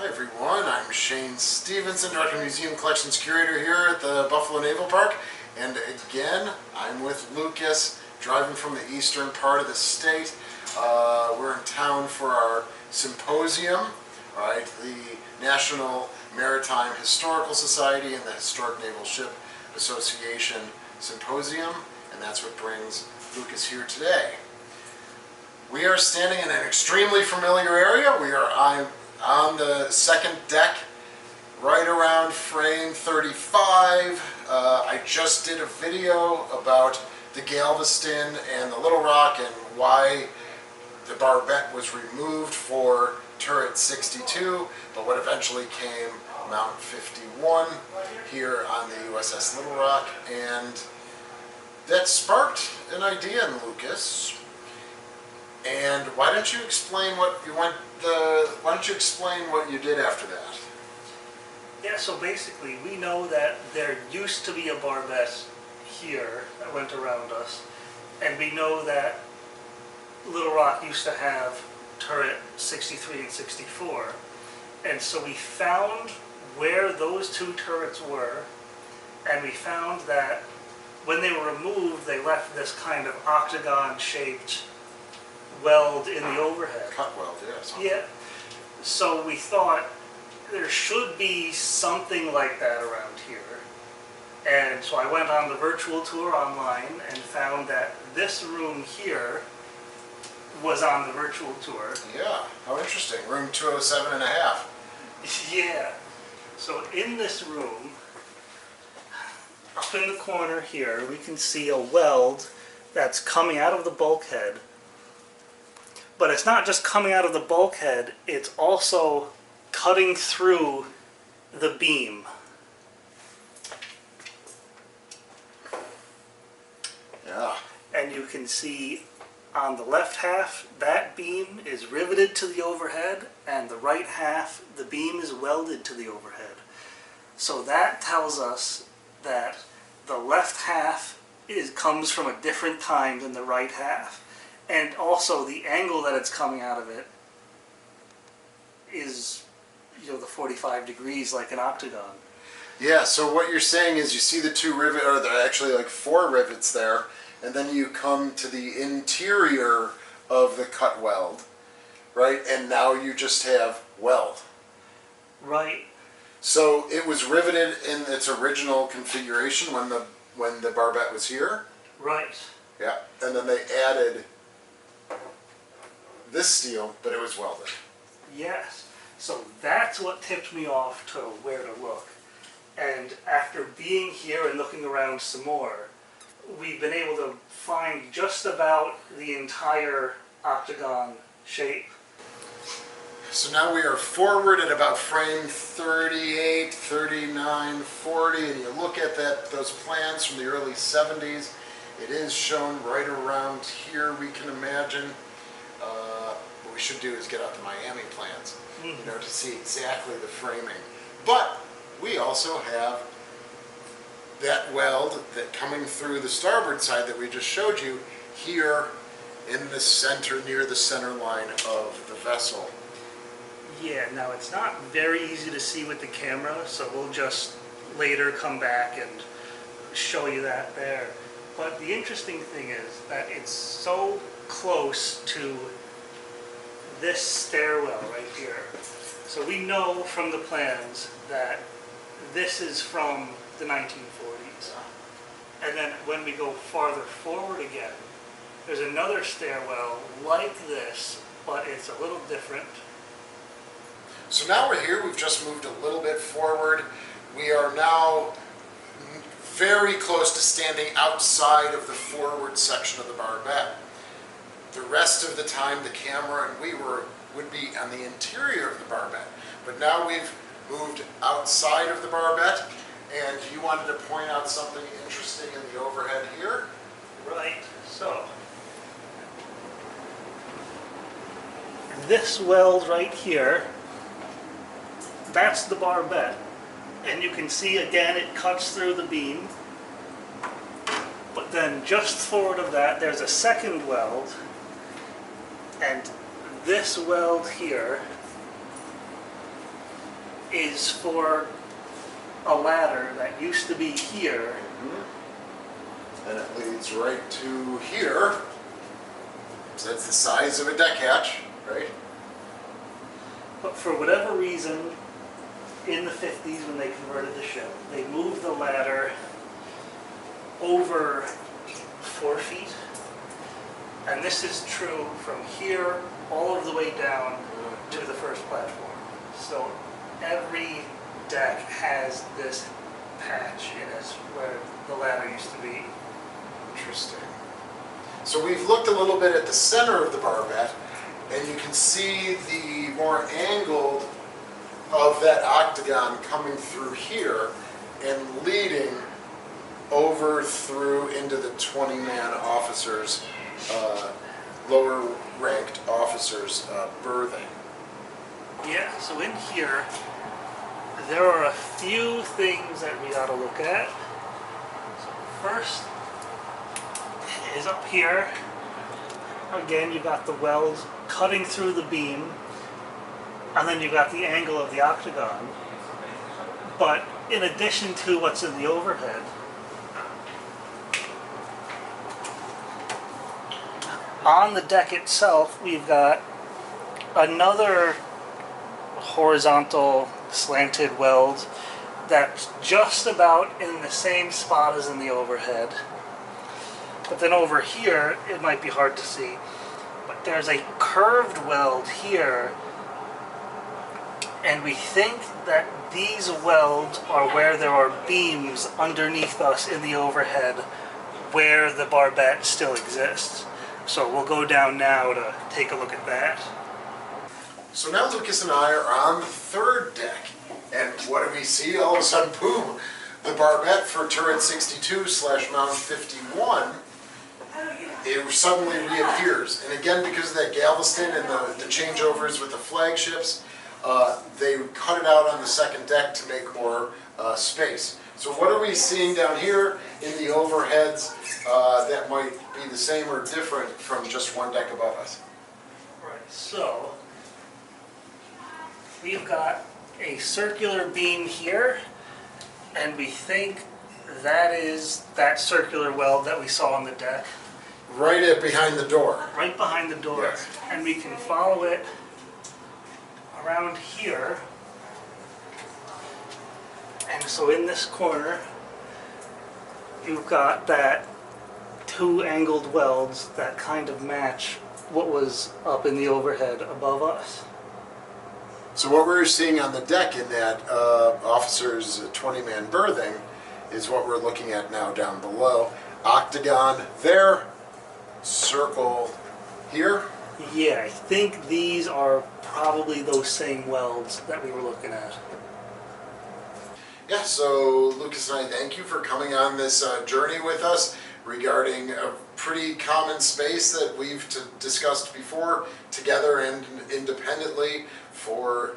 Hi everyone, I'm Shane Stevenson, Director of Museum Collections Curator here at the Buffalo Naval Park. And again, I'm with Lucas, driving from the eastern part of the state. We're in town for our symposium, right? The National Maritime Historical Society and the Historic Naval Ship Association Symposium, and that's what brings Lucas here today. We are standing in an extremely familiar area. We are on the second deck, right around frame 35. I just did a video about the Galveston and the Little Rock and why the barbette was removed for turret 62, but what eventually came Mount 51 here on the USS Little Rock, and that sparked an idea in Lucas. And why don't you explain what you did after that? Yeah, so basically we know that there used to be a barbette here that went around us, and we know that Little Rock used to have turret 63 and 64, and so we found where those two turrets were, and we found that when they were removed they left this kind of octagon shaped weld in the overhead. Cut weld, yes. Yeah. So we thought there should be something like that around here. And so I went on the virtual tour online and found that this room here was on the virtual tour. Yeah, how interesting. Room 207 and a half. Yeah. So in this room, up in the corner here, we can see a weld that's coming out of the bulkhead. But it's not just coming out of the bulkhead, it's also cutting through the beam. Yeah. And you can see on the left half, that beam is riveted to the overhead, and the right half, the beam is welded to the overhead. So that tells us that the left half comes from a different time than the right half. And also the angle that it's coming out of it is, the 45 degrees like an octagon. Yeah, so what you're saying is you see the two rivets, or there are actually like 4 rivets there, and then you come to the interior of the cut weld, right? And now you just have weld. Right. So it was riveted in its original configuration when the barbette was here. Right. Yeah, and then they added this steel, but it was welded. Yes. So that's what tipped me off to where to look. And after being here and looking around some more, we've been able to find just about the entire octagon shape. So now we are forward at about frame 38, 39, 40, and you look at those plans from the early 70s. It is shown right around here, we can imagine. What we should do is get out the Miami plans, to see exactly the framing. But we also have that weld that coming through the starboard side that we just showed you here in the center, near the center line of the vessel. Yeah, now it's not very easy to see with the camera, so we'll just later come back and show you that there. But the interesting thing is that it's so close to this stairwell right here. So we know from the plans that this is from the 1940s. And then when we go farther forward again, there's another stairwell like this, but it's a little different. So now we're here, we've just moved a little bit forward. We are now very close to standing outside of the forward section of the barbette. The rest of the time the camera and we would be on the interior of the barbette. But now we've moved outside of the barbette, and you wanted to point out something interesting in the overhead here? Right, so this weld right here, that's the barbette. And you can see again it cuts through the beam. But then just forward of that there's a second weld, and this weld here is for a ladder that used to be here. And it leads right to here. So that's the size of a deck hatch, right? But for whatever reason, in the 50s when they converted the ship, they moved the ladder over 4 feet. And this is true from here all of the way down to the first platform. So every deck has this patch in it where the ladder used to be. Interesting. So we've looked a little bit at the center of the barbette, and you can see the more angled of that octagon coming through here and leading over through into the 20-man officers, lower ranked officers berthing. Yeah, so in here, there are a few things that we ought to look at. So first is up here. Again, you got the weld cutting through the beam, and then you got the angle of the octagon. But in addition to what's in the overhead, on the deck itself, we've got another horizontal slanted weld that's just about in the same spot as in the overhead. But then over here, it might be hard to see, but there's a curved weld here, and we think that these welds are where there are beams underneath us in the overhead where the barbette still exists. So we'll go down now to take a look at that. So now Lucas and I are on the third deck, and what do we see? All of a sudden, boom, the barbette for turret 62/mount 51, it suddenly reappears. And again, because of that Galveston and the changeovers with the flagships, they cut it out on the second deck to make more space. So what are we seeing down here in the overheads that might be the same or different from just one deck above us? Right, so we've got a circular beam here, and we think that is that circular weld that we saw on the deck. Right behind the door. Right behind the door. Yes. And we can follow it around here. And so in this corner, you've got that two angled welds that kind of match what was up in the overhead above us. So what we're seeing on the deck in that officer's 20-man berthing is what we're looking at now down below. Octagon there, circle here. Yeah, I think these are probably those same welds that we were looking at. Yeah, so Lucas and I thank you for coming on this journey with us regarding a pretty common space that we've discussed before together and independently for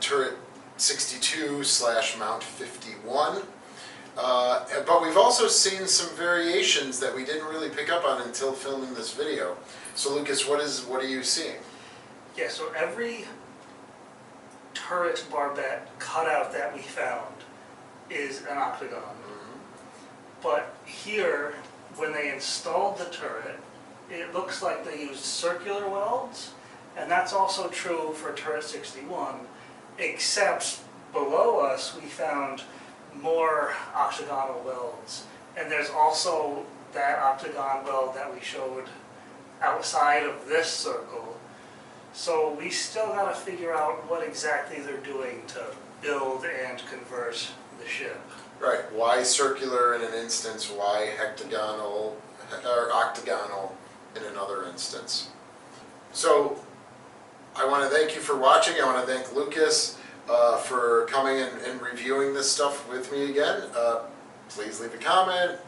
turret 62/mount 51. But we've also seen some variations that we didn't really pick up on until filming this video. So Lucas, what are you seeing? Yeah, so every turret barbette cutout that we found is an octagon. But here, when they installed the turret, it looks like they used circular welds, and that's also true for turret 61, except below us we found more octagonal welds. And there's also that octagon weld that we showed outside of this circle. So we still got to figure out what exactly they're doing to build and convert the ship. Right, why circular in an instance, why hectagonal or octagonal in another instance. So I want to thank you for watching. I want to thank Lucas for coming and reviewing this stuff with me again. Please leave a comment,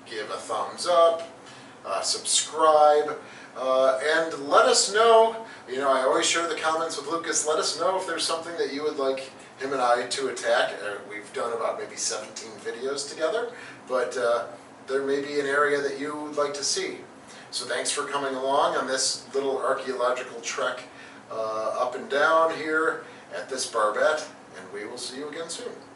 give a thumbs up, subscribe, and let us know. You know, I always share the comments with Lucas. Let us know if there's something that you would like him and I to attack. We've done about maybe 17 videos together, but there may be an area that you would like to see. So thanks for coming along on this little archaeological trek up and down here at this barbette, and we we will see you again soon.